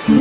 Olá,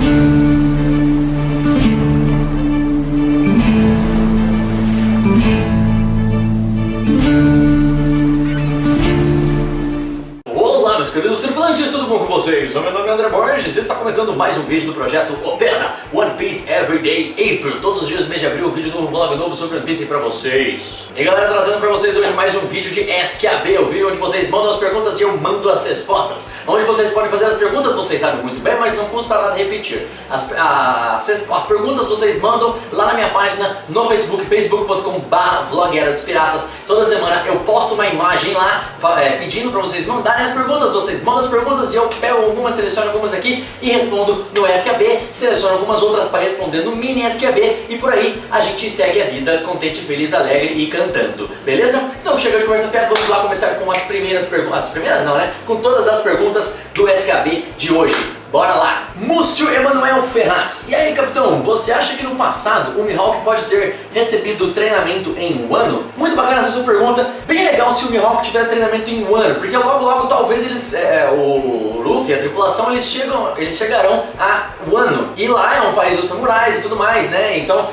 meus queridos tripulantes, tudo bom com vocês? O meu nome é André Borges e está começando mais um vídeo do projeto Opera One Piece Everyday April. Todos os dias do mês de abril, um vídeo novo, um vlog novo sobre One Piece pra vocês. E galera, trazendo pra vocês hoje mais um vídeo de SQAB, o vídeo onde vocês mandam as perguntas e eu mando as respostas. Onde vocês podem fazer as perguntas, vocês sabem muito bem, mas não custa nada repetir. As perguntas vocês mandam lá na minha página no Facebook, facebook.com/vlog Era dos Piratas. Toda semana eu posto uma imagem lá pedindo pra vocês mandarem as perguntas. Vocês mandam as perguntas e eu pego algumas, seleciono algumas aqui e respondo no SQAB. Seleciono algumas outras para responder no mini SQAB e por aí a gente segue a vida contente, feliz, alegre e cantando, beleza? Então chega de conversa fiada, vamos lá começar com as primeiras perguntas. As primeiras não, né? Com todas as perguntas do SQAB de hoje. Bora lá! Múcio Emanuel Ferraz. E aí, capitão, você acha que no passado o Mihawk pode ter recebido treinamento em um ano? Muito bacana essa sua pergunta. Bem legal se o Mihawk tiver treinamento em um ano, porque logo talvez eles, o Luffy, a tripulação, eles chegarão a Wano. E lá é um país dos samurais e tudo mais, né? Então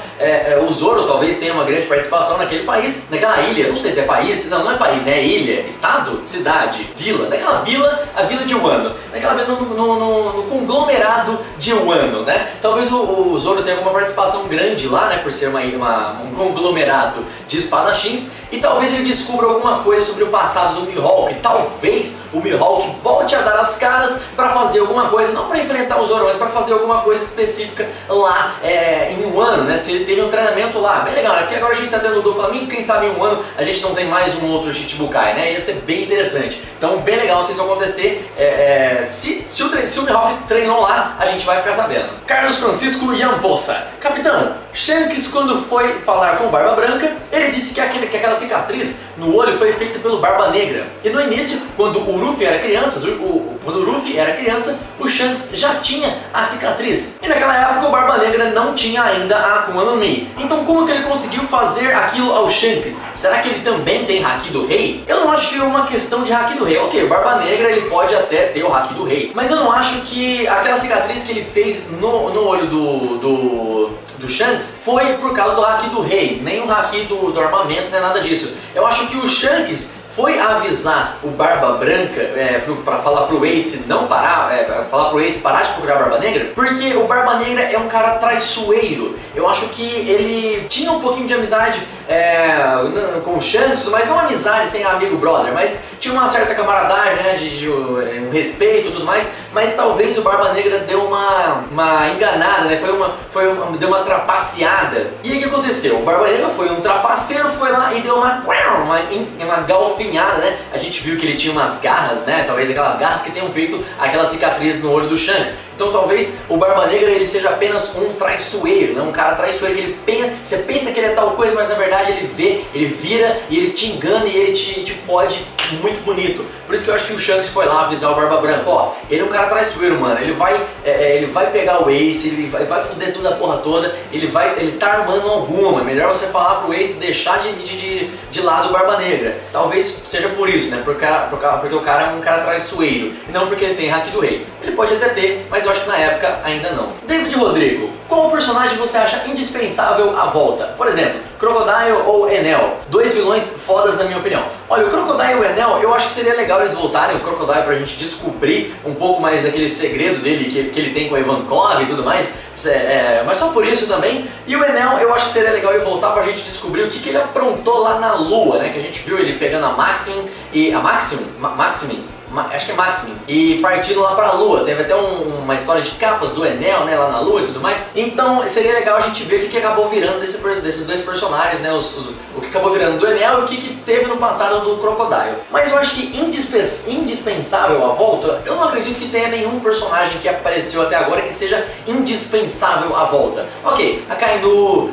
o Zoro talvez tenha uma grande participação naquele país, naquela ilha, não sei se é país, não é país, né? É ilha, estado, cidade, vila, naquela vila, a vila de Wano, naquela vila no conglomerado de Wano, né? Talvez o Zoro tenha alguma participação grande lá, né? Por ser um conglomerado de espadachins. E talvez ele descubra alguma coisa sobre o passado do Mihawk. Talvez o Mihawk volte a dar as caras para fazer alguma coisa, não para enfrentar o Zoro, mas para fazer alguma coisa específica lá em um ano, né? Se ele teve um treinamento lá, bem legal, né? Porque agora a gente tá tendo o do Flamengo, quem sabe em um ano a gente não tem mais um outro Chichibukai, né? Ia ser bem interessante. Então, bem legal se isso acontecer. Se o Mihawk treinou lá, a gente vai ficar sabendo. Carlos Francisco Yamposa. Capitão, Shanks, quando foi falar com Barba Branca, ele disse que aquela cicatriz no olho foi feita pelo Barba Negra. E no início, quando o Luffy era criança, o Shanks já tinha a cicatriz. E naquela época o Barba Negra não tinha ainda a Akuma no Mi. Então como que ele conseguiu fazer aquilo ao Shanks? Será que ele também tem Haki do Rei? Eu não acho que é uma questão de Haki do Rei. Ok, o Barba Negra ele pode até ter o Haki do Rei, mas eu não acho que aquela cicatriz que ele fez no olho do Shanks foi por causa do Haki do Rei, nem o Haki do armamento, nem nada disso. Eu acho que o Shanks foi avisar o Barba Branca pra falar pro Ace não parar, falar pro Ace parar de procurar a Barba Negra, porque o Barba Negra é um cara traiçoeiro. Eu acho que ele tinha um pouquinho de amizade com o Shanks, mas não amizade sem amigo brother, mas tinha uma certa camaradagem, né, um respeito e tudo mais, mas talvez o Barba Negra deu uma enganada, né, deu uma trapaceada. E aí o que aconteceu? O Barba Negra foi um trapaceiro, foi lá e deu uma galfinhada, né? A gente viu que ele tinha umas garras, né? Talvez aquelas garras que tenham feito aquela cicatriz no olho do Shanks. Então talvez o Barba Negra ele seja apenas um traiçoeiro, né? Um cara traiçoeiro que você pensa que ele é tal coisa, mas na verdade ele vira e ele te engana e ele te fode muito bonito. Por isso que eu acho que o Shanks foi lá avisar o Barba Branca, ó, ele é um cara traiçoeiro, mano. Ele vai pegar o Ace, ele vai fuder toda a porra toda, ele tá armando alguma. É melhor você falar pro Ace deixar de lado o Barba Negra. Talvez seja por isso, né? Porque o cara é um cara traiçoeiro e não porque ele tem Haki do Rei. Ele pode até ter, mas eu acho que na época ainda não. David Rodrigo, qual personagem você acha indispensável à volta? Por exemplo, Crocodile ou Enel? Dois vilões fodas na minha opinião. Olha, o Crocodile e o Enel, eu acho que seria legal eles voltarem. O Crocodile pra gente descobrir um pouco mais daquele segredo dele que ele tem com a Ivankov e tudo mais, mas só por isso também. E o Enel, eu acho que seria legal ele voltar pra gente descobrir o que ele aprontou lá na Lua, né? Que a gente viu ele pegando a Maximin acho que é Maximin, e partindo lá pra Lua. Teve até uma história de capas do Enel, né, lá na Lua e tudo mais. Então seria legal a gente ver o que acabou virando desses dois personagens, né, o que acabou virando do Enel e o que teve no passado do Crocodile. Mas eu acho que indispensável a volta, eu não acredito que tenha nenhum personagem que apareceu até agora que seja indispensável à volta. Ok, a Kainu,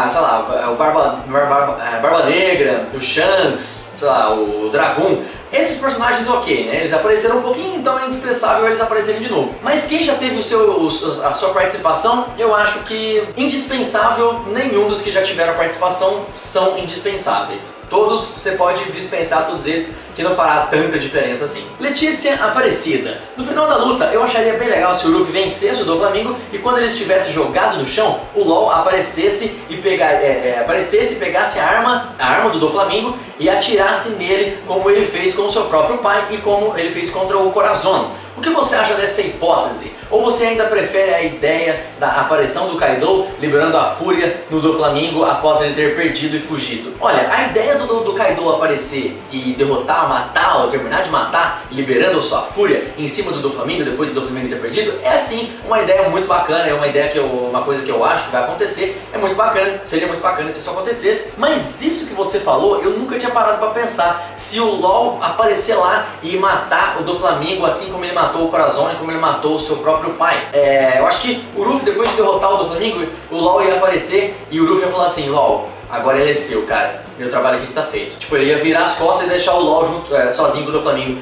sei lá, o Barba Negra, o Shanks, sei lá, o Dragon. Esses personagens ok, né? Eles apareceram um pouquinho, então é indispensável eles aparecerem de novo. Mas quem já teve a sua participação, eu acho que indispensável, nenhum dos que já tiveram participação são indispensáveis. Todos, você pode dispensar todos eles que não fará tanta diferença assim. Letícia Aparecida. No final da luta, eu acharia bem legal se o Luffy vencesse o Doflamingo e quando ele estivesse jogado no chão, o LOL aparecesse e pegasse a arma do Doflamingo e atirasse nele como ele fez com o seu próprio pai e como ele fez contra o Corazono. O que você acha dessa hipótese? Ou você ainda prefere a ideia da aparição do Kaido liberando a fúria no Doflamingo após ele ter perdido e fugido? Olha, a ideia do Kaido aparecer e derrotar, matar ou terminar de matar, liberando a sua fúria em cima do Doflamingo depois do Doflamingo ter perdido, é sim uma ideia muito bacana, é uma coisa que eu acho que vai acontecer, é muito bacana, seria muito bacana se isso acontecesse, mas isso que você falou, eu nunca tinha parado pra pensar, se o LOL aparecer lá e matar o Doflamingo assim como ele matou o Corazon e como ele matou o seu próprio pai. Eu acho que o Luffy, depois de derrotar o Doflamingo, o LOL ia aparecer e o Luffy ia falar assim, LOL, agora ele é seu, cara. Meu trabalho aqui está feito. Tipo, ele ia virar as costas e deixar o LOL junto, sozinho com o Doflamingo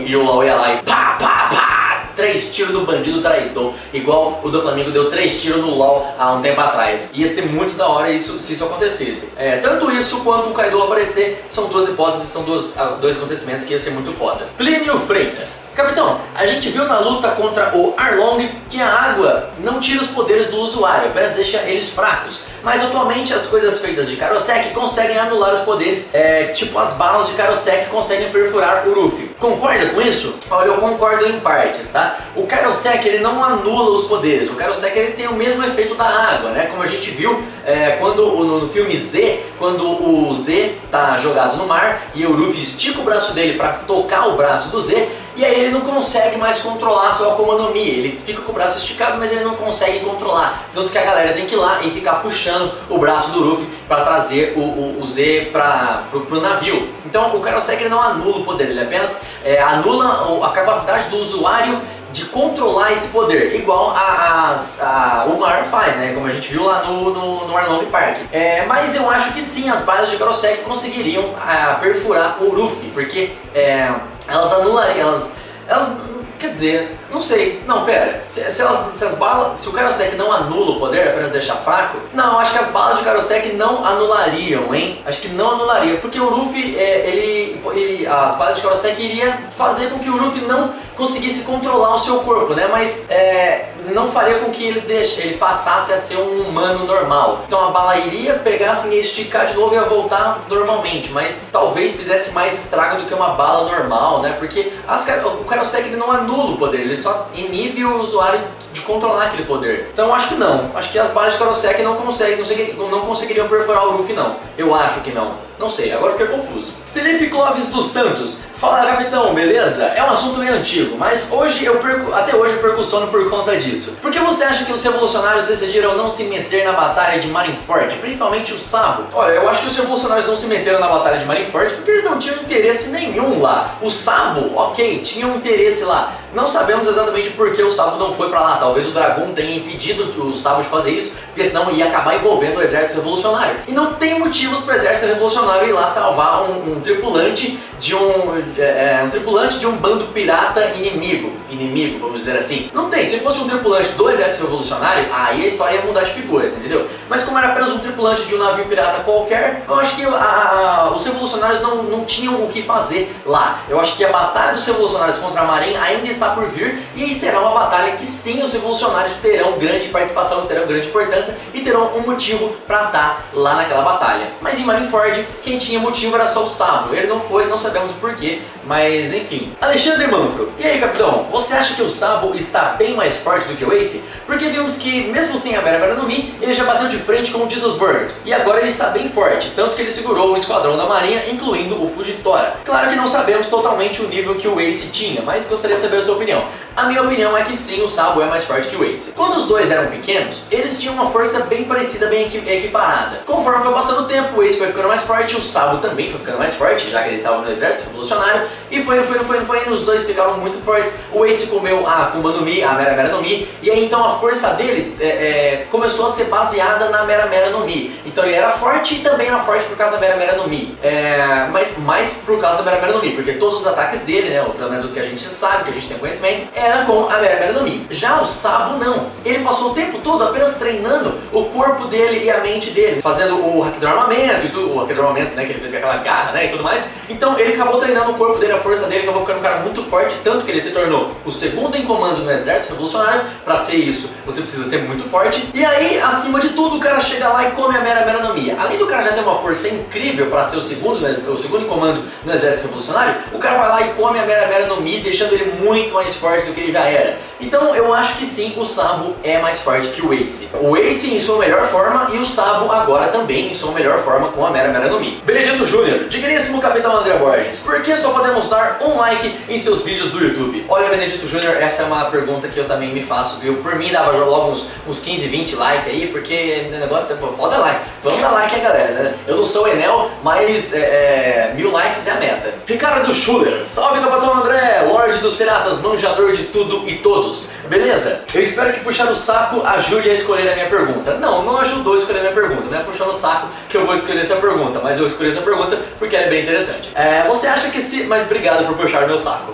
e o LOL ia lá e pá, pá, pá! 3 tiros no bandido traidor, igual o Doflamingo deu 3 tiros no LOL há um tempo atrás. Ia ser muito da hora se isso acontecesse. Tanto isso quanto o Kaido aparecer, são duas hipóteses, são dois acontecimentos que ia ser muito foda. Plínio Freitas. Capitão, a gente viu na luta contra o Arlong que a água não tira os poderes do usuário, apenas deixa eles fracos. Mas atualmente as coisas feitas de Karosek conseguem anular os poderes, tipo as balas de Karosek conseguem perfurar o Luffy. Concorda com isso? Olha, eu concordo em partes, tá? O Karosek ele não anula os poderes, o Karosek ele tem o mesmo efeito da água, né? Como a gente viu no filme Z, quando o Z tá jogado no mar e o Luffy estica o braço dele para tocar o braço do Z, e aí ele não consegue mais controlar a sua Akuma no Mi, ele fica com o braço esticado, mas ele não consegue controlar, tanto que a galera tem que ir lá e ficar puxando o braço do Luffy para trazer o Z pro navio. Então o Karosek ele não anula o poder, ele apenas anula a capacidade do usuário de controlar esse poder, igual o Mar faz, né? Como a gente viu lá no Arlong Park. Mas eu acho que sim, as balas de Karosek conseguiriam perfurar o Luffy, porque elas anulariam, quer dizer, não sei, não, pera, se o Karosek não anula o poder, apenas deixa fraco, não, acho que as balas de Karosek não anulariam, hein, acho que não anularia, porque o Luffy, as balas de Karosek iria fazer com que o Luffy não conseguisse controlar o seu corpo, né, mas não faria com que ele passasse a ser um humano normal, então a bala iria pegar assim, esticar de novo e ia voltar normalmente, mas talvez fizesse mais estrago do que uma bala normal, né, porque o Karosek ele não anula o poder, ele só inibe o usuário de controlar aquele poder. Então acho que não. Acho que as balas de Karosek não conseguiriam perfurar o Luffy, não. Eu acho que não. Não sei, agora fiquei confuso. Felipe Clóvis dos Santos. Fala, capitão, beleza? É um assunto meio antigo, mas até hoje eu perco sono por conta disso. Por que você acha que os revolucionários decidiram não se meter na batalha de Marineford, principalmente o Sabo? Olha, eu acho que os revolucionários não se meteram na batalha de Marineford porque eles não tinham interesse nenhum lá. O Sabo, ok, tinha um interesse lá. Não sabemos exatamente por que o Sabo não foi pra lá. Talvez o Dragon tenha impedido o Sabo de fazer isso, porque senão ia acabar envolvendo o exército revolucionário. E não tem motivos para o exército revolucionário ir lá salvar um tripulante de um bando pirata inimigo, vamos dizer assim. Não tem, se fosse um tripulante do exército revolucionário, aí a história ia mudar de figuras, entendeu? Mas como era apenas um tripulante de um navio pirata qualquer, eu acho que os revolucionários não tinham o que fazer lá. Eu acho que a batalha dos revolucionários contra a Marinha ainda está por vir, e será uma batalha que sim, os revolucionários terão grande participação, terão grande importância e terão um motivo para estar lá naquela batalha. Mas em Marineford, quem tinha motivo era só o Sabo. Ele não foi, não sabemos o porquê, mas enfim. Alexandre Manfro, e aí, capitão, você acha que o Sabo está bem mais forte do que o Ace? Porque vimos que, mesmo sem a Mera Mera no Mi, ele já bateu de frente com o Jesus Burgers, e agora ele está bem forte, tanto que ele segurou o esquadrão da Marinha, incluindo o Fujitora. Claro que não sabemos totalmente o nível que o Ace tinha, mas gostaria de saber a sua opinião. A minha opinião é que sim, o Sabo é mais forte que o Ace. Quando os dois eram pequenos, eles tinham uma força bem parecida, bem equiparada. Conforme foi passando o tempo, o Ace foi ficando mais forte, o Sabo também foi ficando mais forte, já que ele estava no exército revolucionário, e foi, os dois ficaram muito fortes. O Ace comeu a Akuma no Mi, a Mera Mera no Mi, e aí então a força dele começou a ser baseada na Mera Mera no Mi. Então ele era forte e também era forte por causa da Mera Mera no Mi. Mas mais por causa da Mera Mera no Mi, porque todos os ataques dele, né, ou pelo menos os que a gente sabe, que a gente tem conhecimento, era com a Mera Mera no Mi. Já o Sabo não. Ele passou o tempo todo apenas treinando o corpo dele e a mente dele, fazendo o Haki do Armamento e tudo, o Haki do Armamento, né, que ele fez com aquela garra, né, tudo mais. Então ele acabou treinando o corpo dele, a força dele, acabou ficando um cara muito forte, tanto que ele se tornou o segundo em comando no exército revolucionário. Pra ser isso, você precisa ser muito forte. E aí, acima de tudo, o cara chega lá e come a Mera Mera no Mi. Além do cara já ter uma força incrível pra ser o segundo em comando no exército revolucionário, o cara vai lá e come a Mera Mera no Mi, deixando ele muito mais forte do que ele já era. Então eu acho que sim, o Sabo é mais forte que o Ace. O Ace em sua melhor forma e o Sabo agora também em sua melhor forma com a Mera Mera no Mi. Benedito Júnior, digníssimo Capitão André Borges, por que só podemos dar um like em seus vídeos do YouTube? Olha, Benedito Júnior, essa é uma pergunta que eu também me faço, viu? Por mim dava logo uns 15, 20 likes aí, porque o negócio pode dar like. Vamos dar like aí, galera. Eu não sou o Enel, mas 1000 likes é a meta. Ricardo Schuller, salve Capitão André, Lorde dos Piratas, manjador de tudo e todos. Beleza? Eu espero que puxar o saco ajude a escolher a minha pergunta. Não ajudou a escolher a minha pergunta, não é puxando o saco que eu vou escolher essa pergunta, mas eu escolhi essa pergunta porque ela é bem interessante. Você acha que se... Mas obrigado por puxar meu saco.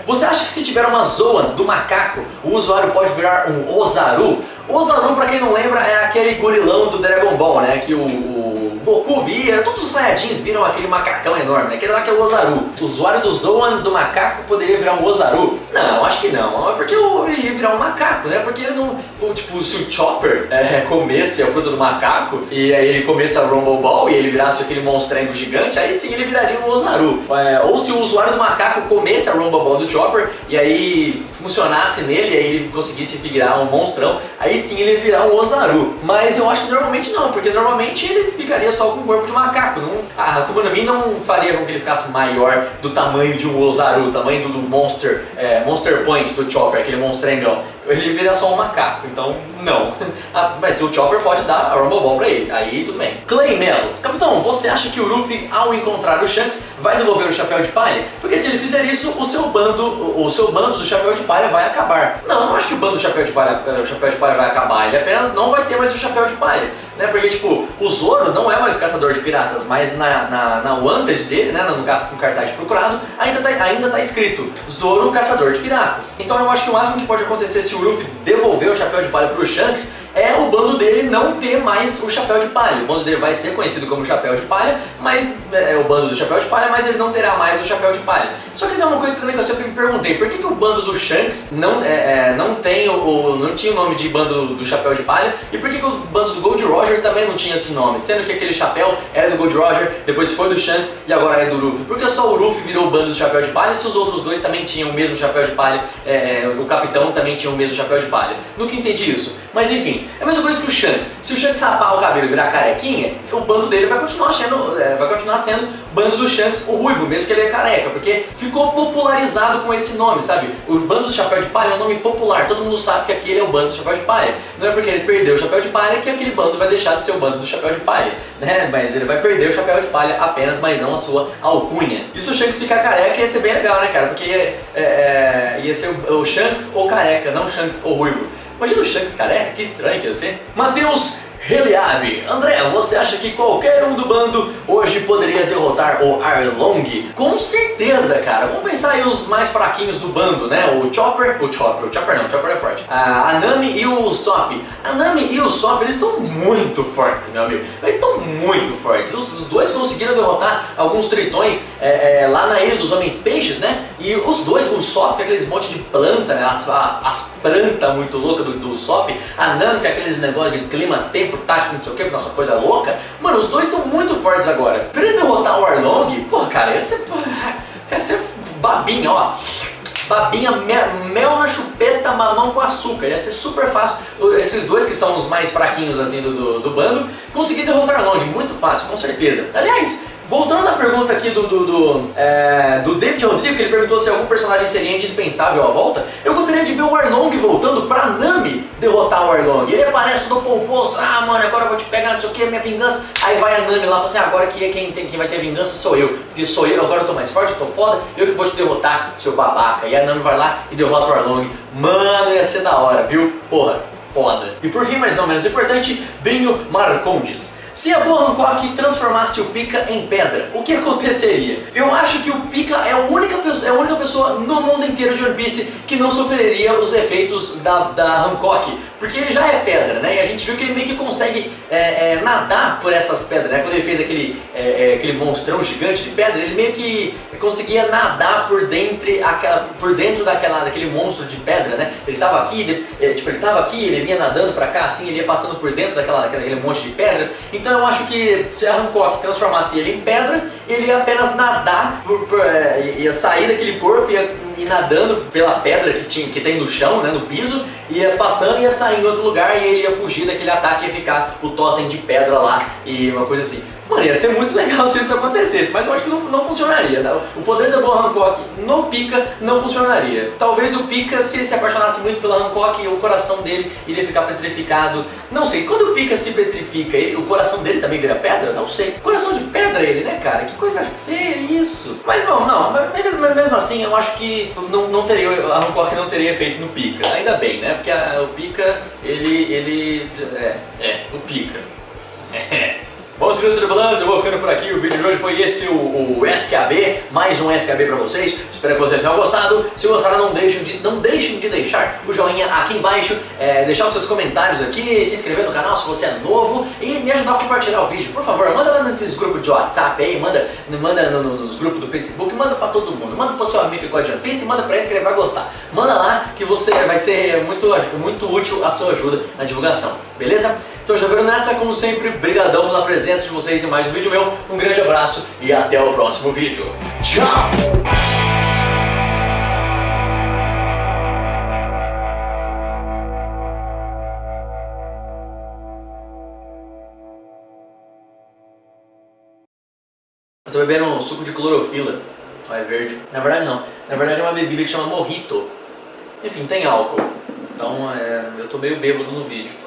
Você acha que se tiver uma Zoan do macaco, o usuário pode virar um Ozaru? Ozaru, pra quem não lembra, é aquele gorilão do Dragon Ball, né? Que o Goku via, todos os Saiyajins viram aquele macacão enorme, né? Aquele lá que é o Ozaru. O usuário do Zoan do macaco poderia virar um Ozaru? Não, acho que não. É porque ele ia virar um macaco, né? Porque ele não... Tipo, se o Chopper comesse a fruta do macaco e aí ele comesse a Rumble Ball e ele virasse aquele monstrengo gigante, aí sim ele viraria um Ozaru. Ou se o usuário do macaco comesse a Rumble Ball do Chopper e aí funcionasse nele e aí ele conseguisse virar um monstrão, aí sim ele ia virar um Ozaru. Mas eu acho que normalmente não, porque normalmente ele ficaria só com o corpo de macaco. A Akuma no Mi não faria com que ele ficasse maior do tamanho de um Ozaru, tamanho do Monster Point do Chopper, aquele monstrengão. Ele vira só um macaco, então não. Mas o Chopper pode dar a Rumble Ball pra ele, aí tudo bem. Clay Mello, Capitão, você acha que o Luffy, ao encontrar o Shanks, vai devolver o Chapéu de Palha? Porque se ele fizer isso, o seu bando do Chapéu de Palha vai acabar. Não acho que o bando do Chapéu de Palha vai acabar, ele apenas não vai ter mais o Chapéu de Palha. Né? Porque tipo, o Zoro não é mais o caçador de piratas, mas na Wanted dele, né, no cartaz de procurado, ainda tá escrito Zoro, caçador de piratas. Então eu acho que o máximo que pode acontecer se o Luffy devolver o Chapéu de Palha pro Shanks é o bando dele não ter mais o Chapéu de Palha. O bando dele vai ser conhecido como Chapéu de Palha, mas é o bando do Chapéu de Palha, mas ele não terá mais o Chapéu de Palha. Só que tem uma coisa também que eu sempre me perguntei, por que o bando do Shanks não tinha o nome de bando do Chapéu de Palha, e por que o bando do Gold Roger também não tinha esse nome, sendo que aquele chapéu era do Gold Roger, depois foi do Shanks e agora é do Luffy? Por que só o Luffy virou o bando do Chapéu de Palha se os outros dois também tinham o mesmo Chapéu de Palha, o Capitão também tinha o mesmo Chapéu de Palha? Nunca entendi isso, mas enfim. É a mesma coisa que o Shanks. Se o Shanks rapar o cabelo e virar carequinha, o bando dele vai continuar sendo bando do Shanks, o Ruivo, mesmo que ele é careca, porque ficou popularizado com esse nome, sabe? O bando do Chapéu de Palha é um nome popular, todo mundo sabe que aquele é o bando do Chapéu de Palha. Não é porque ele perdeu o Chapéu de Palha que aquele bando vai deixar de ser o bando do Chapéu de Palha, né? Mas ele vai perder o Chapéu de Palha apenas, mas não a sua alcunha. E se o Shanks ficar careca ia ser bem legal, né, cara? Porque ia ser o Shanks ou careca, não o Shanks ou Ruivo. Imagina o Shanks careca, que estranho que ia ser. Matheus Reliabe, André, você acha que qualquer um do bando hoje poderia derrotar o Arlong? Com certeza, cara. Vamos pensar aí os mais fraquinhos do bando, né? O Chopper é forte. A Nami e o Sop. A Nami e o Sop, eles estão muito fortes, meu amigo. Eles estão muito fortes. Os dois conseguiram derrotar alguns tritões lá na Ilha dos Homens Peixes, né? E os dois, o Sop, que é aqueles monte de planta, né? As plantas muito loucas do Sop. A Nami, que é aqueles negócios de clima, tempo, tático, não sei o que, nossa coisa louca. Mano, os dois estão muito fortes agora. Pra eles derrotar o Arlong, porra, cara, ia ser babinha, ó. Babinha, mel na chupeta, mamão com açúcar. Ia ser super fácil. Esses dois que são os mais fraquinhos assim do bando, conseguir derrotar Arlong, muito fácil, com certeza. Aliás, voltando à pergunta aqui do David Rodrigo, que ele perguntou se algum personagem seria indispensável à volta, eu gostaria de ver o Arlong voltando pra Nami derrotar o Arlong. Ele aparece todo pomposo, mano, agora eu vou te pegar, não sei o que, minha vingança. Aí vai a Nami lá e fala assim, agora quem vai ter vingança sou eu, porque sou eu, agora eu tô mais forte, eu tô foda, eu que vou te derrotar, seu babaca. E a Nami vai lá e derrota o Arlong. Mano, ia ser da hora, viu? Porra, foda. E por fim, mas não menos importante, Binho Marcondes. Se a Boa Hancock transformasse o Pika em pedra, o que aconteceria? Eu acho que o Pika é a única pessoa no mundo inteiro de One Piece que não sofreria os efeitos da Hancock, porque ele já é pedra, né? E a gente viu que ele meio que consegue nadar por essas pedras, né? Quando ele fez aquele monstrão gigante de pedra, ele meio que conseguia nadar por dentro daquele monstro de pedra, né? Ele tava aqui, ele vinha nadando pra cá, assim, ele ia passando por dentro daquele monte de pedra. Então eu acho que se a Hancock transformasse ele em pedra, ele ia apenas nadar, ia sair daquele corpo, ia nadando pela pedra que tem no chão, né, no piso, ia passando e ia sair em outro lugar e ele ia fugir daquele ataque e ia ficar o totem de pedra lá e uma coisa assim. Mano, ia ser muito legal se isso acontecesse, mas eu acho que não funcionaria, tá? O poder da Boa Hancock no Pika não funcionaria. Talvez o Pika, se ele se apaixonasse muito pela Hancock, o coração dele iria ficar petrificado. Não sei, quando o Pika se petrifica, o coração dele também vira pedra? Não sei. Coração de pedra ele, né, cara? Que coisa feia isso. Mas não, mas mesmo assim eu acho que a Hancock não teria efeito no Pika. Ainda bem, né? Porque o Pika, o Pika. Bom, seguidores do Balança, eu vou ficando por aqui. O vídeo de hoje foi esse, o SKB, mais um SKB pra vocês. Espero que vocês tenham gostado. Se gostaram, não deixem de deixar o joinha aqui embaixo, deixar os seus comentários aqui, se inscrever no canal se você é novo e me ajudar a compartilhar o vídeo. Por favor, manda lá nesses grupos de WhatsApp aí, manda nos grupos do Facebook, manda pra todo mundo. Manda pro seu amigo que gosta de One Piece e manda pra ele que ele vai gostar. Manda lá que vai ser muito útil a sua ajuda na divulgação, beleza? Então já viram nessa, como sempre, brigadão pela presença de vocês em mais um vídeo meu. Um grande abraço e até o próximo vídeo. Tchau! Eu tô bebendo um suco de clorofila, é verde. Na verdade não, na verdade é uma bebida que chama Mojito. Enfim, tem álcool. Então eu tô meio bêbado no vídeo.